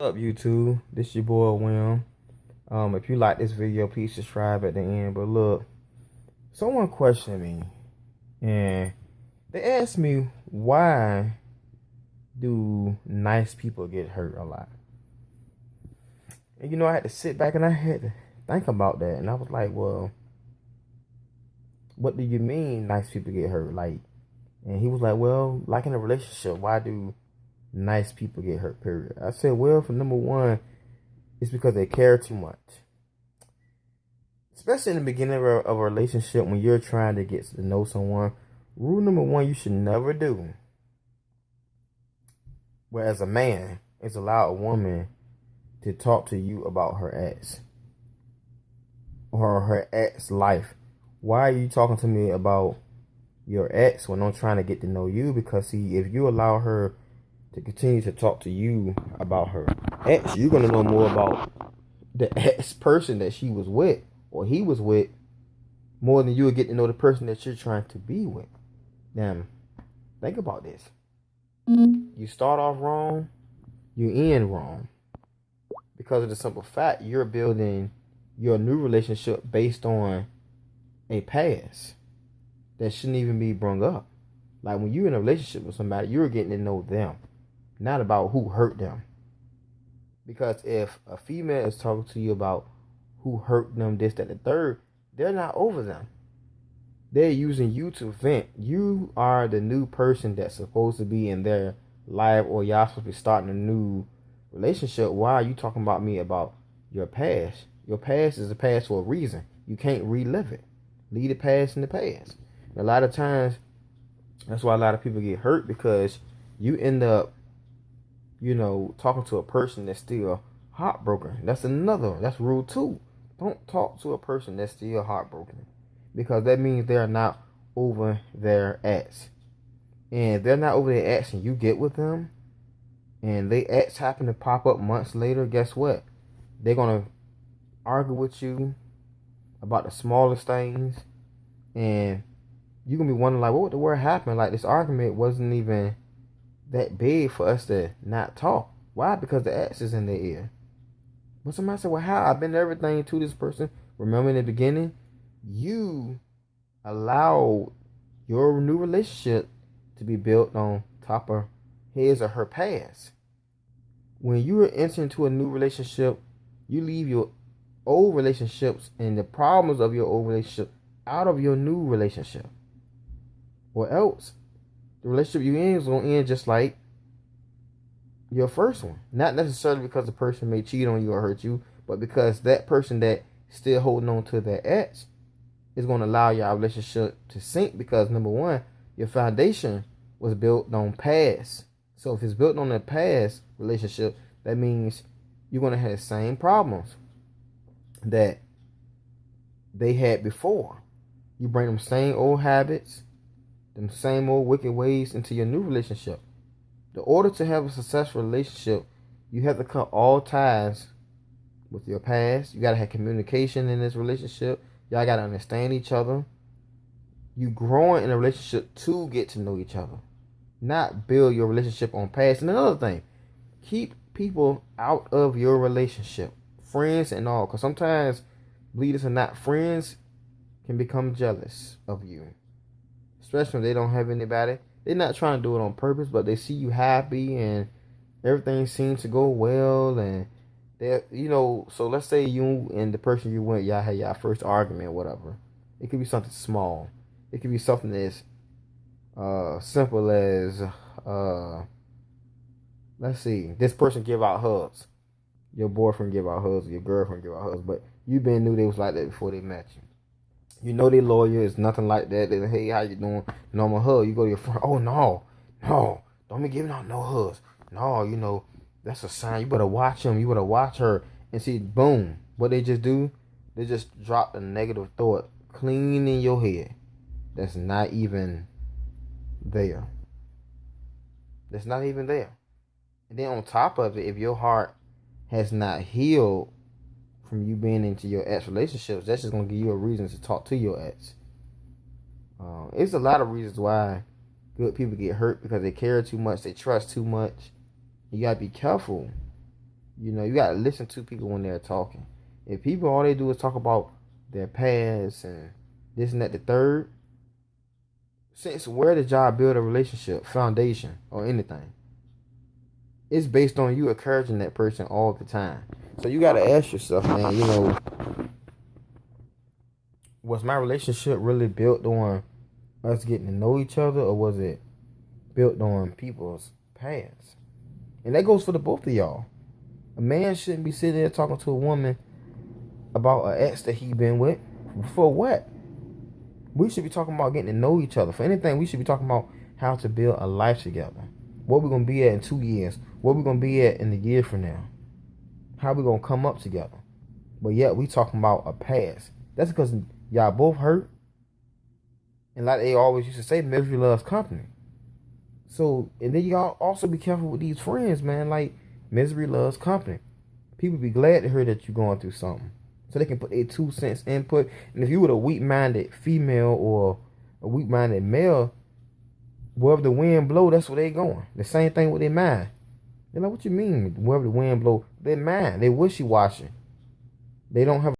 What's up, YouTube? This your boy William. If you like this video, please subscribe at the end. But look, someone questioned me and they asked me, why do nice people get hurt a lot? And I had to sit back and I had to think about that. And I was like, well, what do you mean nice people get hurt? And he was like, well, like in a relationship, why do nice people get hurt, period? I said, well, for number one, it's because they care too much. Especially in the beginning of a relationship, when you're trying to get to know someone, rule number one you should never do, whereas a man, is allow a woman to talk to you about her ex or her ex life. Why are you talking to me about your ex when I'm trying to get to know you? Because see, if you allow her to continue to talk to you about her ex, you're going to know more about the ex person that she was with or he was with, more than you would get to know the person that you're trying to be with. Now, think about this. You start off wrong, you end wrong. Because of the simple fact, you're building your new relationship based on a past that shouldn't even be brought up. Like when you're in a relationship with somebody, you're getting to know them, not about who hurt them. Because if a female is talking to you about who hurt them, this, that, the third, they're not over them. They're using you to vent. You are the new person that's supposed to be in their life, or y'all supposed to be starting a new relationship. Why are you talking about me about your past? Your past is a past for a reason. You can't relive it. Leave the past in the past. And a lot of times, that's why a lot of people get hurt, because you end up, talking to a person that's still heartbroken. That's rule 2. Don't talk to a person that's still heartbroken, because that means they're not over their ex. And if they're not over their ex and you get with them and they ex happen to pop up months later, guess what? They're going to argue with you about the smallest things, and you're going to be wondering, like, what the word happened? Like, this argument wasn't even that big for us to not talk. Why? Because the ex is in their ear. But somebody said, well, how? I've been everything to this person. Remember in the beginning, you allowed your new relationship to be built on top of his or her past. When you are entering into a new relationship, you leave your old relationships and the problems of your old relationship out of your new relationship. Or else, the relationship you in is going to end just like your first one. Not necessarily because the person may cheat on you or hurt you, but because that person that still holding on to their ex is going to allow your relationship to sink, because number one, your foundation was built on past. So if it's built on a past relationship, that means you're going to have the same problems that they had before. You bring them same old habits, them same old wicked ways into your new relationship. In order to have a successful relationship, you have to cut all ties with your past. You got to have communication in this relationship. Y'all got to understand each other. You growing in a relationship to get to know each other, not build your relationship on past. And another thing, keep people out of your relationship, friends and all, because sometimes, believe this or not, friends can become jealous of you, especially when they don't have anybody. They're not trying to do it on purpose, but they see you happy and everything seems to go well, and they, so let's say you and the person you went, y'all had y'all first argument or whatever. It could be something small. It could be something as simple as let's see, this person give out hugs. Your boyfriend give out hugs, your girlfriend give out hugs, but you been knew they was like that before they met you. You know they lawyer is nothing like that. They, hey, how you doing? Normal hug. You go to your friend. Oh no, don't be giving out no hugs. No, that's a sign. You better watch him. You better watch her. And see, boom, what they just do? They just drop a negative thought clean in your head. That's not even there. That's not even there. And then on top of it, if your heart has not healed from you being into your ex relationships, that's just gonna give you a reason to talk to your ex. It's a lot of reasons why good people get hurt, because they care too much, they trust too much. You gotta be careful You know, you gotta listen to people when they're talking. If people all they do is talk about their past and this and that, the third, since where did y'all build a relationship, foundation, or anything? It's based on you encouraging that person all the time. So you gotta ask yourself, man, you know, was my relationship really built on us getting to know each other, or was it built on people's past? And that goes for the both of y'all. A man shouldn't be sitting there talking to a woman about an ex that he been with. For what? We should be talking about getting to know each other. For anything, we should be talking about how to build a life together. What we're going to be at in 2 years. What we're going to be at in a year from now. How we going to come up together. But yet, we talking about a past. That's because y'all both hurt. And like they always used to say, misery loves company. So, and then y'all also be careful with these friends, man. Like, misery loves company. People be glad to hear that you're going through something, so they can put their 2 cents input. And if you were a weak-minded female or a weak-minded male, wherever the wind blow, that's where they going. The same thing with their mind. They're like, what you mean? Wherever the wind blow, their mind, they wishy-washy. They don't have